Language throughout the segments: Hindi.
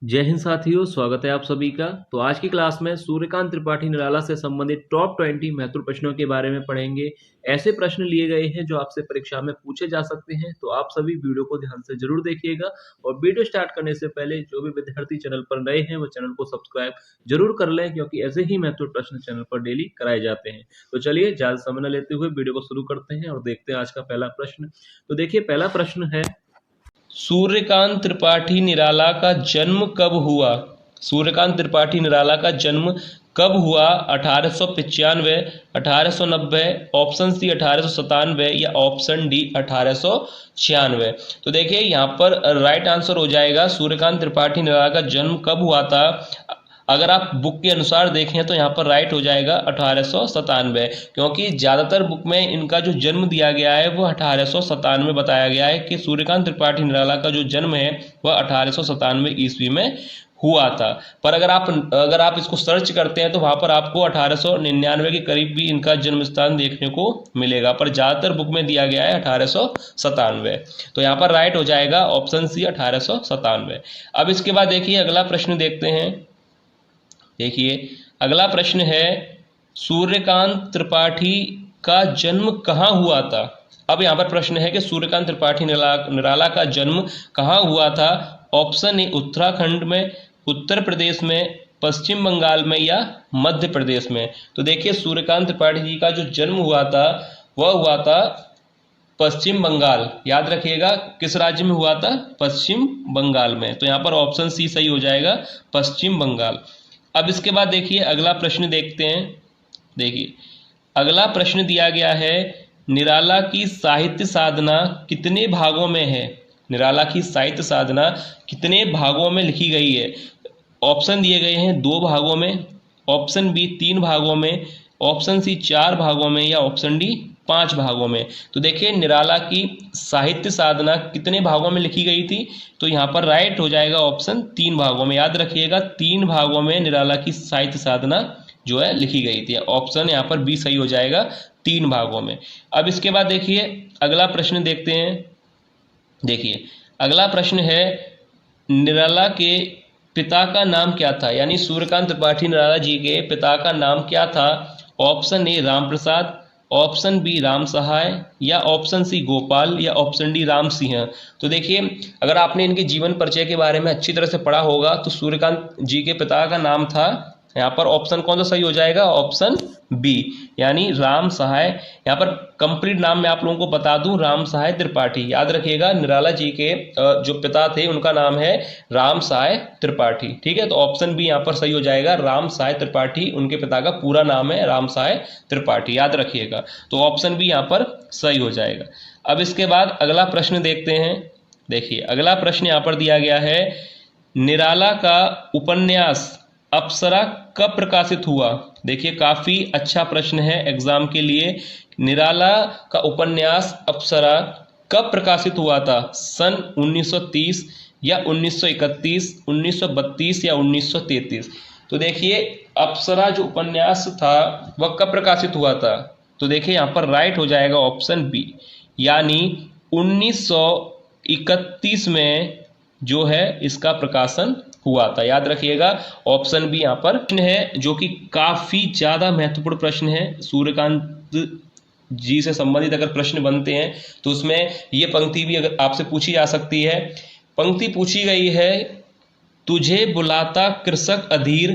जय हिंद साथियों, स्वागत है आप सभी का। तो आज की क्लास में सूर्यकांत त्रिपाठी निराला से संबंधित टॉप 20 महत्वपूर्ण प्रश्नों के बारे में पढ़ेंगे। ऐसे प्रश्न लिए गए हैं जो आपसे परीक्षा में पूछे जा सकते हैं, तो आप सभी वीडियो को ध्यान से जरूर देखिएगा। और वीडियो स्टार्ट करने से पहले जो भी विद्यार्थी चैनल पर नए हैं वो चैनल को सब्सक्राइब जरूर कर लें, क्योंकि ऐसे ही महत्वपूर्ण प्रश्न चैनल पर डेली कराए जाते हैं। तो चलिए ज्यादा समय न लेते हुए वीडियो को शुरू करते हैं और देखते हैं आज का पहला प्रश्न। तो देखिए, पहला प्रश्न है, सूर्यकांत त्रिपाठी निराला का जन्म कब हुआ? सूर्यकांत त्रिपाठी निराला का जन्म कब हुआ? 1895, 1890, ऑप्शन सी 1897 या ऑप्शन डी 1896। तो देखिए यहाँ पर राइट आंसर हो जाएगा सूर्यकांत त्रिपाठी निराला का जन्म कब हुआ था। अगर आप बुक के अनुसार देखें तो यहाँ पर राइट हो जाएगा 1897, क्योंकि ज़्यादातर बुक में इनका जो जन्म दिया गया है वो 1897 बताया गया है कि सूर्यकांत त्रिपाठी निराला का जो जन्म है वह 1897 ईस्वी में हुआ था। पर अगर आप इसको सर्च करते हैं तो वहाँ पर आपको 1899 के करीब भी इनका जन्म स्थान देखने को मिलेगा, पर ज़्यादातर बुक में दिया गया है 1897। तो यहाँ पर राइट हो जाएगा ऑप्शन सी 1897। अब इसके बाद देखिए अगला प्रश्न देखते हैं। देखिए अगला प्रश्न है, सूर्यकांत त्रिपाठी का जन्म कहाँ हुआ था? अब यहाँ पर प्रश्न है कि सूर्यकांत त्रिपाठी निराला का जन्म कहाँ हुआ था। ऑप्शन ए उत्तराखंड में, उत्तर प्रदेश में, पश्चिम बंगाल में या मध्य प्रदेश में। तो देखिए सूर्यकांत त्रिपाठी जी का जो जन्म हुआ था वह हुआ था पश्चिम बंगाल। याद रखिएगा किस राज्य में हुआ था? पश्चिम बंगाल में। तो यहाँ पर ऑप्शन सी सही हो जाएगा, पश्चिम बंगाल। अब इसके बाद देखिए अगला प्रश्न देखते हैं। देखिए अगला प्रश्न दिया गया है, निराला की साहित्य साधना कितने भागों में है? निराला की साहित्य साधना कितने भागों में लिखी गई है? ऑप्शन दिए गए हैं 2 भागों में, ऑप्शन बी 3 भागों में, ऑप्शन सी 4 भागों में या ऑप्शन डी 5 भागों में। तो देखिए निराला की साहित्य साधना कितने भागों में लिखी गई थी? तो यहाँ पर राइट हो जाएगा ऑप्शन 3 भागों में। याद रखिएगा 3 भागों में निराला की साहित्य साधना जो है लिखी गई थी। ऑप्शन यहाँ पर बी सही हो जाएगा, 3 भागों में। अब इसके बाद देखिए अगला प्रश्न देखते हैं। देखिए अगला प्रश्न है, निराला के पिता का नाम क्या था? यानी सूर्यकांत त्रिपाठी निराला जी के पिता का नाम क्या था? Option A Ram Prasad, option B Ram Sahay या ऑप्शन सी गोपाल या ऑप्शन डी राम सिंह। तो देखिए अगर आपने इनके जीवन परिचय के बारे में अच्छी तरह से पढ़ा होगा तो सूर्यकांत जी के पिता का नाम था, यहाँ पर ऑप्शन कौन सा सही हो जाएगा? ऑप्शन बी यानी राम सहाय। यहाँ पर कंप्लीट नाम मैं आप लोगों को बता दूं, राम सहाय त्रिपाठी। याद रखिएगा निराला जी के जो पिता थे उनका नाम है राम सहाय त्रिपाठी। ठीक है, तो ऑप्शन बी यहाँ पर सही हो जाएगा, राम सहाय त्रिपाठी उनके पिता का पूरा नाम है, राम सहाय त्रिपाठी। याद रखिएगा, तो ऑप्शन बी यहाँ पर सही हो जाएगा। अब इसके बाद अगला प्रश्न देखते हैं। देखिए अगला प्रश्न यहाँ पर दिया गया है, निराला का उपन्यास अप्सरा कब प्रकाशित हुआ? देखिए काफी अच्छा प्रश्न है एग्जाम के लिए। निराला का उपन्यास अप्सरा कब प्रकाशित हुआ था? सन 1930 या 1931, 1932 या 1933। तो देखिए अप्सरा जो उपन्यास था वह कब प्रकाशित हुआ था? तो देखिए यहाँ पर राइट हो जाएगा ऑप्शन बी, यानी 1931 में जो है इसका प्रकाशन हुआ था। याद रखिएगा ऑप्शन बी यहाँ पर प्रश्न है, जो कि काफी ज्यादा महत्वपूर्ण प्रश्न है। सूर्यकांत जी से संबंधित अगर प्रश्न बनते हैं तो उसमें ये पंक्ति भी अगर आपसे पूछी जा सकती है। पंक्ति पूछी गई है, तुझे बुलाता कृषक अधीर,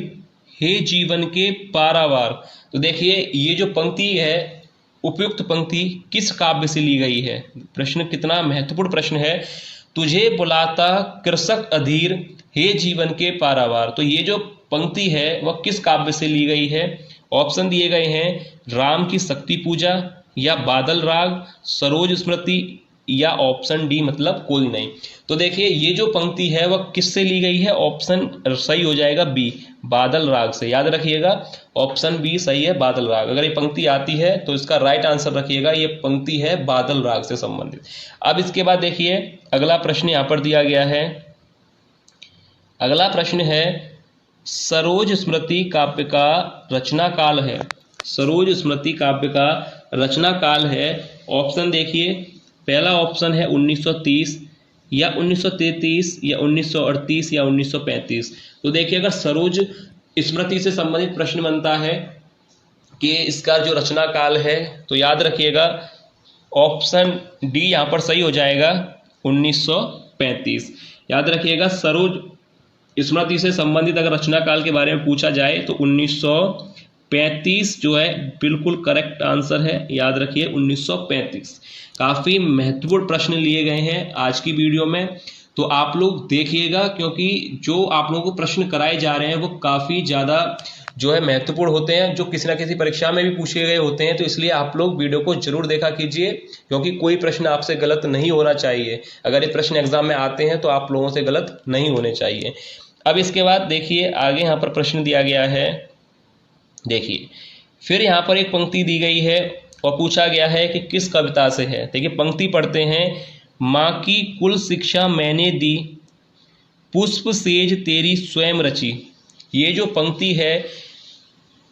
हे जीवन के पारावार। तो देखिए ये जो पंक्ति है, उपयुक्त पंक्ति किस काव्य से ली गई है? प्रश्न कितना महत्वपूर्ण प्रश्न है। तुझे बुलाता कृषक अधीर, हे जीवन के पारावार। तो ये जो पंक्ति है वह किस काव्य से ली गई है? ऑप्शन दिए गए हैं, राम की शक्ति पूजा या बादल राग, सरोज स्मृति या ऑप्शन डी मतलब कोई नहीं। तो देखिए ये जो पंक्ति है वह किससे ली गई है? ऑप्शन सही हो जाएगा बी, बादल राग से। याद रखिएगा ऑप्शन बी सही है, बादल राग। अगर ये पंक्ति आती है तो इसका राइट आंसर रखिएगा, ये पंक्ति है बादल राग से संबंधित। अब इसके बाद देखिए अगला प्रश्न यहाँ पर दिया गया है। अगला प्रश्न है, सरोज स्मृति काव्य का रचना काल है। सरोज स्मृति काव्य का रचना काल है। ऑप्शन देखिए, पहला ऑप्शन है 1930 या 1933 या 1938 या 1935? तो देखिए अगर सरोज स्मृति से संबंधित प्रश्न बनता है कि इसका जो रचना काल है, तो याद रखिएगा ऑप्शन डी यहाँ पर सही हो जाएगा 1935। याद रखिएगा सरोज स्मृति से संबंधित अगर रचना काल के बारे में पूछा जाए तो 1935 जो है बिल्कुल करेक्ट आंसर है। याद रखिए 1935। काफ़ी महत्वपूर्ण प्रश्न लिए गए हैं आज की वीडियो में, तो आप लोग देखिएगा, क्योंकि जो आप लोगों को प्रश्न कराए जा रहे हैं वो काफ़ी ज़्यादा जो है महत्वपूर्ण होते हैं, जो किसी ना किसी परीक्षा में भी पूछे गए होते हैं। तो इसलिए आप लोग वीडियो को जरूर देखा कीजिए, क्योंकि कोई प्रश्न आपसे गलत नहीं होना चाहिए। अगर ये प्रश्न एग्जाम में आते हैं तो आप लोगों से गलत नहीं होने चाहिए। अब इसके बाद देखिए आगे यहाँ पर प्रश्न दिया गया है। देखिए फिर यहाँ पर एक पंक्ति दी गई है और पूछा गया है कि किस कविता से है। देखिए पंक्ति पढ़ते हैं, माँ की कुल शिक्षा मैंने दी, पुष्प सेज तेरी स्वयं रची। ये जो पंक्ति है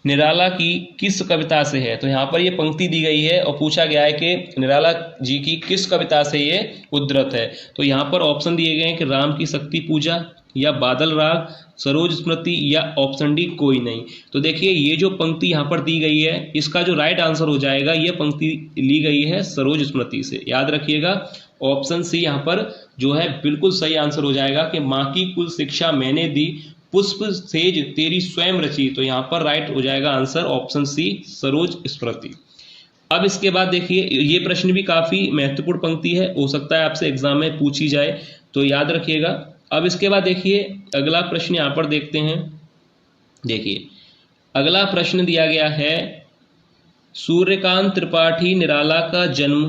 निराला की किस कविता से है? तो यहाँ पर ये पंक्ति दी गई है और पूछा गया है कि निराला जी की किस कविता से ये उद्धृत है। तो यहाँ पर ऑप्शन दिए गए हैं कि राम की शक्ति पूजा या बादल राग, सरोज स्मृति या ऑप्शन डी कोई नहीं। तो देखिए ये जो पंक्ति यहाँ पर दी गई है, इसका जो राइट आंसर हो जाएगा, ये पंक्ति ली गई है सरोज स्मृति से। याद रखिएगा ऑप्शन सी यहाँ पर जो है बिल्कुल सही आंसर हो जाएगा कि माँ की कुल शिक्षा मैंने दी, पुष्प सेज तेरी स्वयं रची। तो यहाँ पर राइट हो जाएगा आंसर ऑप्शन सी सरोज स्मृति। अब इसके बाद देखिए ये प्रश्न भी काफी महत्वपूर्ण पंक्ति है, हो सकता है आपसे एग्जाम में पूछी जाए, तो याद रखिएगा। अब इसके बाद देखिए अगला प्रश्न यहाँ पर देखते हैं। देखिए अगला प्रश्न दिया गया है, सूर्यकांत त्रिपाठी निराला का जन्म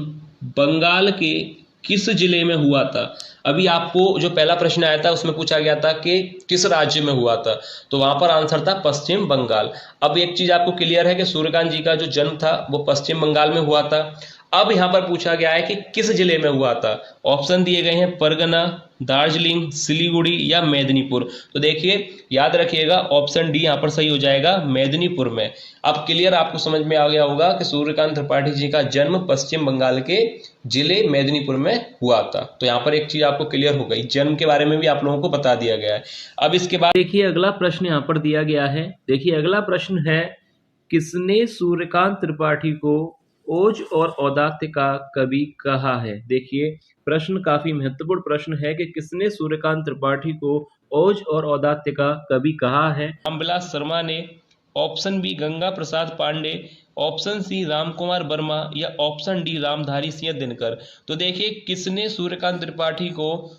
बंगाल के किस जिले में हुआ था? अभी आपको जो पहला प्रश्न आया था उसमें पूछा गया था कि किस राज्य में हुआ था, तो वहां पर आंसर था पश्चिम बंगाल। अब एक चीज आपको क्लियर है कि सूर्यकांत जी का जो जन्म था वो पश्चिम बंगाल में हुआ था। अब यहां पर पूछा गया है कि किस जिले में हुआ था। ऑप्शन दिए गए हैं परगना, दार्जिलिंग, सिलीगुड़ी या मेदिनीपुर। तो देखिए याद रखिएगा ऑप्शन डी यहाँ पर सही हो जाएगा मेदिनीपुर में। अब क्लियर आपको समझ में आ गया होगा कि सूर्यकांत त्रिपाठी जी का जन्म पश्चिम बंगाल के जिले मेदिनीपुर में हुआ था। तो यहाँ पर एक चीज आपको क्लियर हो गई, जन्म के बारे में भी आप लोगों को बता दिया गया है। अब इसके बाद देखिए अगला प्रश्न यहाँ पर दिया गया है। देखिए अगला प्रश्न है, किसने सूर्यकांत त्रिपाठी को ओज और औदात्य का कवि कहा है? देखिए प्रश्न काफी महत्वपूर्ण प्रश्न है कि किसने सूर्यकांत त्रिपाठी को ओज और औदात्य का कवि कहा है? रामविलास शर्मा ने, option B Ganga Prasad Pandey, option C Ramkumar Verma या ऑप्शन डी रामधारी सिंह दिनकर। तो देखिए किसने सूर्यकांत त्रिपाठी को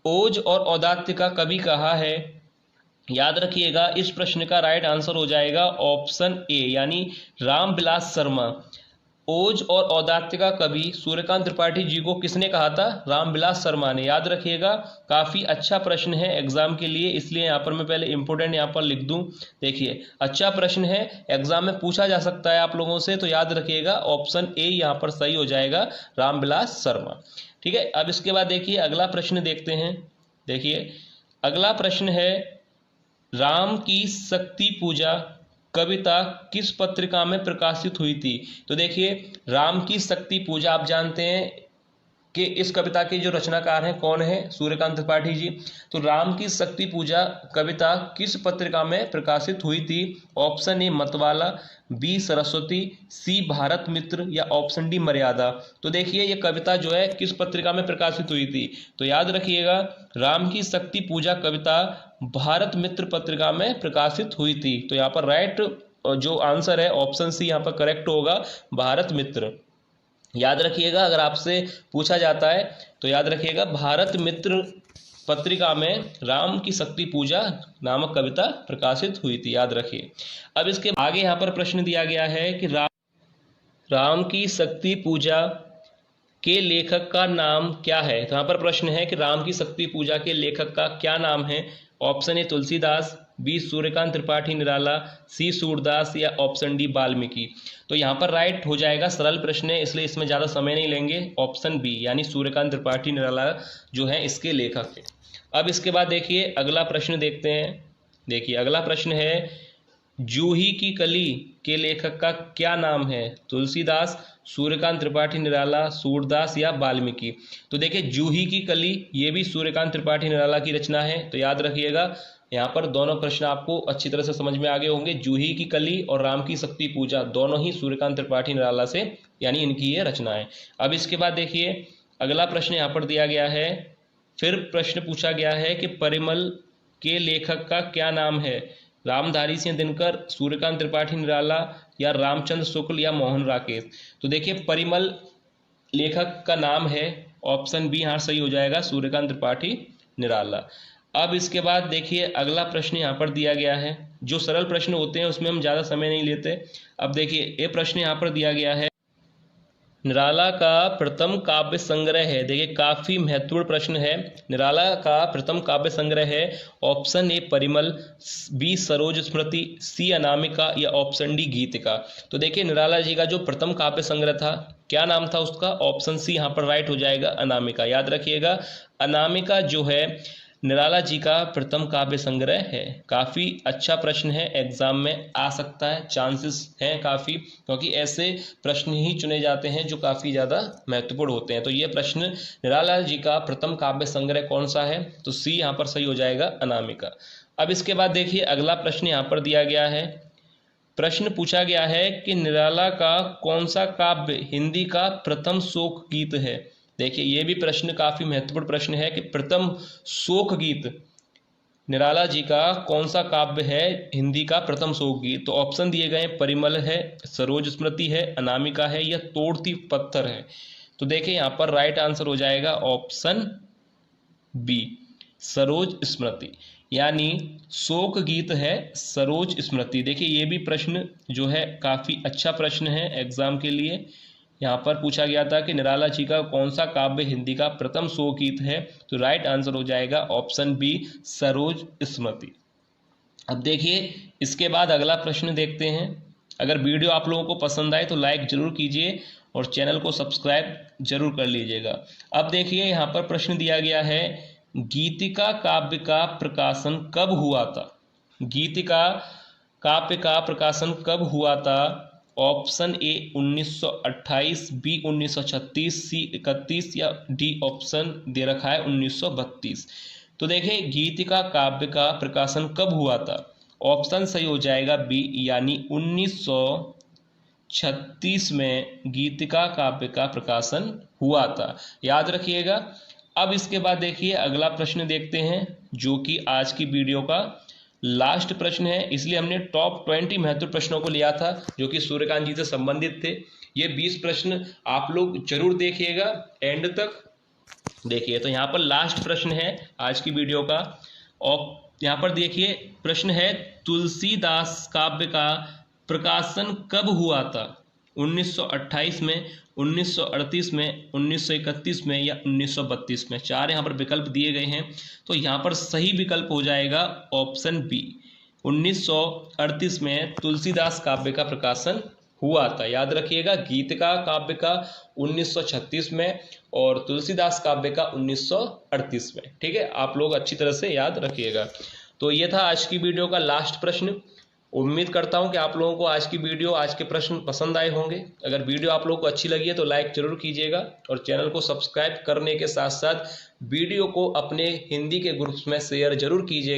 ओज और औदात्य का कवि कहा है? याद रखिएगा इस प्रश्न का राइट आंसर हो जाएगा ऑप्शन ए यानी रामविलास शर्मा। ओज और औदात्य का कवि सूर्यकांत त्रिपाठी जी को किसने कहा था? रामविलास शर्मा ने। याद रखिएगा काफी अच्छा प्रश्न है एग्जाम के लिए, इसलिए यहाँ पर मैं पहले इंपोर्टेंट यहाँ पर लिख दूं। देखिए अच्छा प्रश्न है, एग्जाम में पूछा जा सकता है आप लोगों से, तो याद रखिएगा ऑप्शन ए यहाँ पर सही हो जाएगा रामविलास शर्मा। ठीक है, अब इसके बाद देखिए अगला प्रश्न देखते हैं। देखिए अगला प्रश्न है, राम की शक्ति पूजा कविता किस पत्रिका में प्रकाशित हुई थी? तो देखिए राम की शक्ति पूजा आप जानते हैं कि इस कविता के जो रचनाकार हैं कौन है? सूर्यकांत त्रिपाठी जी। तो राम की शक्ति पूजा कविता किस पत्रिका में प्रकाशित हुई थी? ऑप्शन ए मतवाला, बी सरस्वती, सी भारत मित्र या ऑप्शन डी मर्यादा। तो देखिए ये कविता जो है किस पत्रिका में प्रकाशित हुई थी? तो याद रखिएगा राम की शक्ति पूजा कविता भारत मित्र पत्रिका में प्रकाशित हुई थी। तो यहाँ पर राइट जो आंसर है ऑप्शन सी यहाँ पर करेक्ट होगा, भारत मित्र। याद रखिएगा अगर आपसे पूछा जाता है तो याद रखिएगा भारत मित्र पत्रिका में राम की शक्ति पूजा नामक कविता प्रकाशित हुई थी, याद रखिए। अब इसके आगे यहाँ पर प्रश्न दिया गया है कि राम की शक्ति पूजा के लेखक का नाम क्या है? तो यहाँ पर प्रश्न है कि राम की शक्ति पूजा के लेखक का क्या नाम है? Option A Tulsidas, B Suryakant Tripathi Nirala, C Surdas या ऑप्शन डी वाल्मीकि। तो यहाँ पर राइट हो जाएगा, सरल प्रश्न है इसलिए इसमें ज़्यादा समय नहीं लेंगे, ऑप्शन बी यानी सूर्यकांत त्रिपाठी निराला जो है इसके लेखक हैं। अब इसके बाद देखिए अगला प्रश्न देखते हैं। देखिए अगला प्रश्न है, जूही की कली के लेखक का क्या नाम है? तुलसीदास, सूर्यकांत त्रिपाठी निराला, सूरदास या वाल्मीकि? तो देखिए जूही की कली ये भी सूर्यकांत त्रिपाठी निराला की रचना है, तो याद रखिएगा यहाँ पर दोनों प्रश्न आपको अच्छी तरह से समझ में आ गए होंगे। जूही की कली और राम की शक्ति पूजा दोनों ही सूर्यकांत त्रिपाठी निराला से यानी इनकी ये रचना है। अब इसके बाद देखिए अगला प्रश्न यहाँ पर दिया गया है, फिर प्रश्न पूछा गया है कि परिमल के लेखक का क्या नाम है? रामधारी सिंह दिनकर, सूर्यकांत त्रिपाठी निराला या रामचंद्र शुक्ल या मोहन राकेश? तो देखिए परिमल लेखक का नाम है ऑप्शन बी यहाँ सही हो जाएगा, सूर्यकांत त्रिपाठी निराला। अब इसके बाद देखिए अगला प्रश्न यहाँ पर दिया गया है, जो सरल प्रश्न होते हैं उसमें हम ज़्यादा समय नहीं लेते। अब देखिए ये प्रश्न यहाँ पर दिया गया है, निराला का प्रथम काव्य संग्रह है। देखिए काफी महत्वपूर्ण प्रश्न है। निराला का प्रथम काव्य संग्रह है option A Parimal, B Saroj Smriti, C Anamika या ऑप्शन डी गीतिका? तो देखिए निराला जी का जो प्रथम काव्य संग्रह था क्या नाम था उसका? ऑप्शन सी यहाँ पर राइट हो जाएगा, अनामिका। याद रखिएगा अनामिका जो है निराला जी का प्रथम काव्य संग्रह है। काफ़ी अच्छा प्रश्न है, एग्जाम में आ सकता है, चांसेस हैं काफ़ी, क्योंकि ऐसे प्रश्न ही चुने जाते हैं जो काफ़ी ज़्यादा महत्वपूर्ण होते हैं। तो ये प्रश्न निराला जी का प्रथम काव्य संग्रह कौन सा है? तो सी यहाँ पर सही हो जाएगा, अनामिका। अब इसके बाद देखिए अगला प्रश्न यहाँ पर दिया गया है, प्रश्न पूछा गया है कि निराला का कौन सा काव्य हिंदी का प्रथम शोक गीत है? देखिए ये भी प्रश्न काफी महत्वपूर्ण प्रश्न है कि प्रथम शोक गीत निराला जी का कौन सा काव्य है हिंदी का प्रथम शोक गीत? तो ऑप्शन दिए गए परिमल है, सरोज स्मृति है, अनामिका है या तोड़ती पत्थर है? तो देखिए यहाँ पर राइट आंसर हो जाएगा ऑप्शन बी, सरोज स्मृति, यानी शोक गीत है सरोज स्मृति। देखिए ये भी प्रश्न जो है काफी अच्छा प्रश्न है एग्जाम के लिए। यहाँ पर पूछा गया था कि निराला जी का कौन सा काव्य हिंदी का प्रथम शोक गीत है? तो राइट आंसर हो जाएगा ऑप्शन बी, सरोज स्मृति। अब देखिए इसके बाद अगला प्रश्न देखते हैं। अगर वीडियो आप लोगों को पसंद आए तो लाइक जरूर कीजिए और चैनल को सब्सक्राइब जरूर कर लीजिएगा। अब देखिए यहाँ पर प्रश्न दिया गया है, गीतिका काव्य का प्रकाशन कब हुआ था? गीतिका काव्य का प्रकाशन कब हुआ था? ऑप्शन ए 1928, बी 1936, सी 31 या डी ऑप्शन दे रखा है 1932। तो देखिए गीतिका काव्य का प्रकाशन कब हुआ था? ऑप्शन सही हो जाएगा बी, यानी 1936 में गीतिका काव्य का प्रकाशन हुआ था। याद रखिएगा। अब इसके बाद देखिए अगला प्रश्न देखते हैं जो कि आज की वीडियो का लास्ट प्रश्न है, इसलिए हमने टॉप 20 महत्वपूर्ण प्रश्नों को लिया था जो कि सूर्यकांत जी से संबंधित थे। ये 20 प्रश्न आप लोग जरूर देखिएगा एंड तक। देखिए तो यहाँ पर लास्ट प्रश्न है आज की वीडियो का, और यहाँ पर देखिए प्रश्न है, तुलसीदास काव्य का प्रकाशन कब हुआ था? 1928 में, 1938 में, 1931 में या 1932 में? चार यहाँ पर विकल्प दिए गए हैं, तो यहाँ पर सही विकल्प हो जाएगा ऑप्शन बी, 1938 में तुलसीदास काव्य का प्रकाशन हुआ था। याद रखिएगा गीतिका काव्य का 1936 में और तुलसीदास काव्य का 1938 में। ठीक है, आप लोग अच्छी तरह से याद रखिएगा। तो ये था आज की वीडियो का लास्ट प्रश्न। उम्मीद करता हूं कि आप लोगों को आज की वीडियो, आज के प्रश्न पसंद आए होंगे। अगर वीडियो आप लोगों को अच्छी लगी है तो लाइक जरूर कीजिएगा और चैनल को सब्सक्राइब करने के साथ साथ वीडियो को अपने हिंदी के ग्रुप्स में शेयर जरूर कीजिएगा।